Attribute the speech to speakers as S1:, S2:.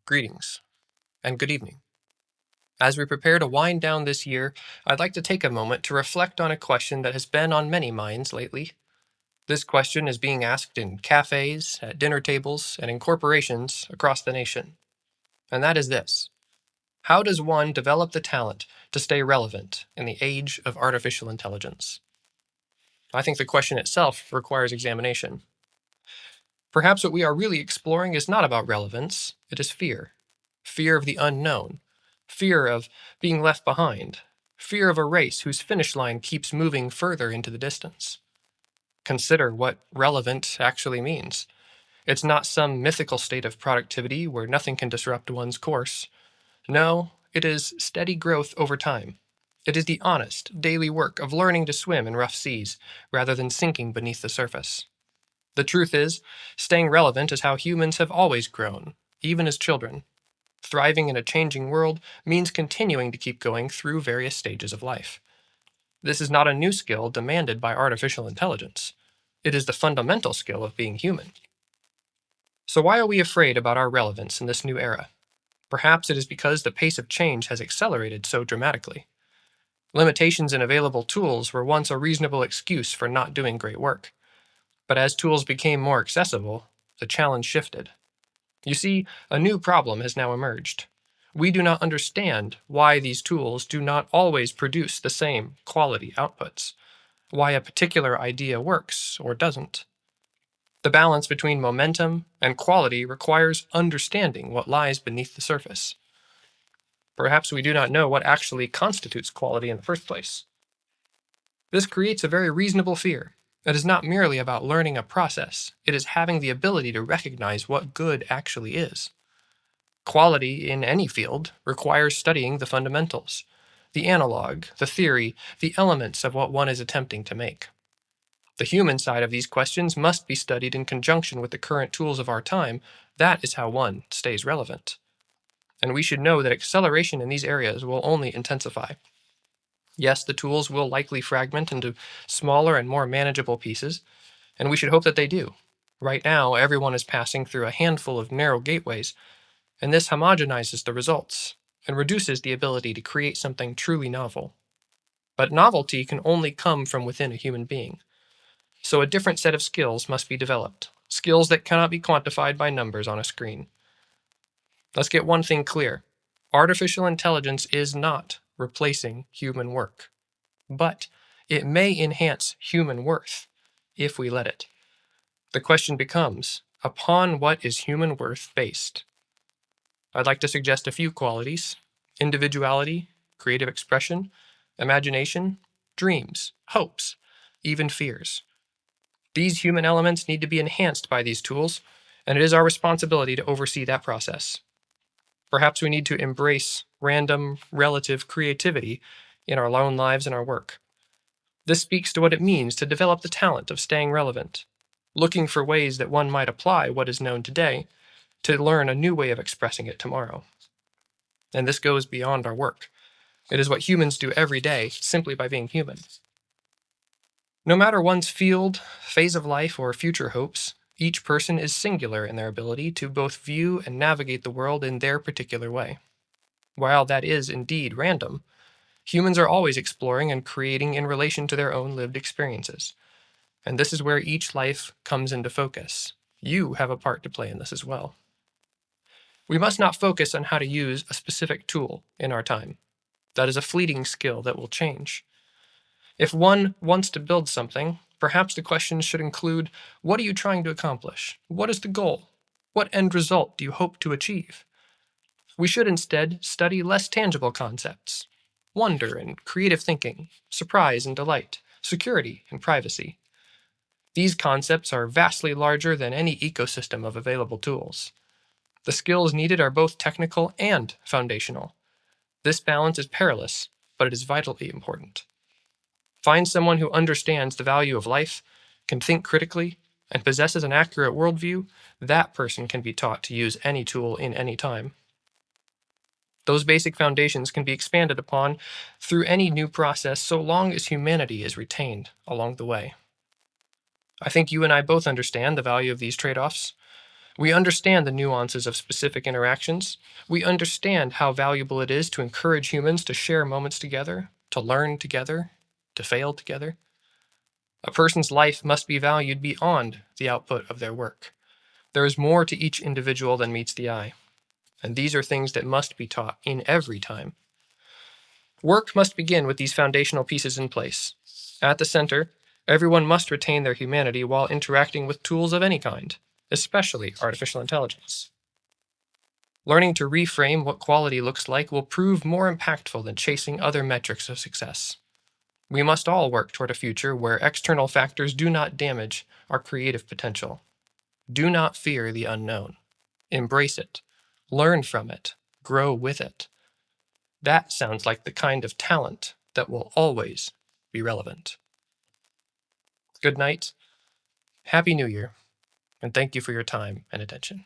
S1: Greetings, and good evening. As we prepare to wind down this year, I'd like to take a moment to reflect on a question that has been on many minds lately. This question is being asked in cafes, at dinner tables, and in corporations across the nation. And that is this: how does one develop the talent to stay relevant in the age of artificial intelligence? I think the question itself requires examination. Perhaps what we are really exploring is not about relevance, it is fear. Fear of the unknown, fear of being left behind, fear of a race whose finish line keeps moving further into the distance. Consider what relevant actually means. It's not some mythical state of productivity where nothing can disrupt one's course. No, it is steady growth over time. It is the honest, daily work of learning to swim in rough seas rather than sinking beneath the surface. The truth is, staying relevant is how humans have always grown, even as children. Thriving in a changing world means continuing to keep going through various stages of life. This is not a new skill demanded by artificial intelligence. It is the fundamental skill of being human. So, why are we afraid about our relevance in this new era? Perhaps it is because the pace of change has accelerated so dramatically. Limitations in available tools were once a reasonable excuse for not doing great work. But as tools became more accessible, the challenge shifted. You see, a new problem has now emerged. We do not understand why these tools do not always produce the same quality outputs, why a particular idea works or doesn't. The balance between momentum and quality requires understanding what lies beneath the surface. Perhaps we do not know what actually constitutes quality in the first place. This creates a very reasonable fear. It is not merely about learning a process, it is having the ability to recognize what good actually is. Quality in any field requires studying the fundamentals, the analog, the theory, the elements of what one is attempting to make. The human side of these questions must be studied in conjunction with the current tools of our time. That is how one stays relevant. And we should know that acceleration in these areas will only intensify. Yes, the tools will likely fragment into smaller and more manageable pieces, and we should hope that they do. Right now, everyone is passing through a handful of narrow gateways, and this homogenizes the results and reduces the ability to create something truly novel. But novelty can only come from within a human being. So a different set of skills must be developed, skills that cannot be quantified by numbers on a screen. Let's get one thing clear. Artificial intelligence is not replacing human work, but it may enhance human worth if we let it. The question becomes, upon what is human worth based? I'd like to suggest a few qualities: individuality, creative expression, imagination, dreams, hopes, even fears. These human elements need to be enhanced by these tools, and it is our responsibility to oversee that process. Perhaps we need to embrace random, relative creativity in our own lives and our work. This speaks to what it means to develop the talent of staying relevant, looking for ways that one might apply what is known today to learn a new way of expressing it tomorrow. And this goes beyond our work. It is what humans do every day simply by being human. No matter one's field, phase of life, or future hopes, each person is singular in their ability to both view and navigate the world in their particular way. While that is indeed random, humans are always exploring and creating in relation to their own lived experiences. And this is where each life comes into focus. You have a part to play in this as well. We must not focus on how to use a specific tool in our time. That is a fleeting skill that will change. If one wants to build something, perhaps the questions should include: what are you trying to accomplish? What is the goal? What end result do you hope to achieve? We should instead study less tangible concepts: wonder and creative thinking, surprise and delight, security and privacy. These concepts are vastly larger than any ecosystem of available tools. The skills needed are both technical and foundational. This balance is perilous, but it is vitally important. Find someone who understands the value of life, can think critically, and possesses an accurate worldview. That person can be taught to use any tool in any time. Those basic foundations can be expanded upon through any new process so long as humanity is retained along the way. I think you and I both understand the value of these trade-offs. We understand the nuances of specific interactions. We understand how valuable it is to encourage humans to share moments together, to learn together, to fail together. A person's life must be valued beyond the output of their work. There is more to each individual than meets the eye, and these are things that must be taught in every time. Work must begin with these foundational pieces in place. At the center, everyone must retain their humanity while interacting with tools of any kind, especially artificial intelligence. Learning to reframe what quality looks like will prove more impactful than chasing other metrics of success. We must all work toward a future where external factors do not damage our creative potential. Do not fear the unknown. Embrace it. Learn from it. Grow with it. That sounds like the kind of talent that will always be relevant. Good night, Happy New Year, and thank you for your time and attention.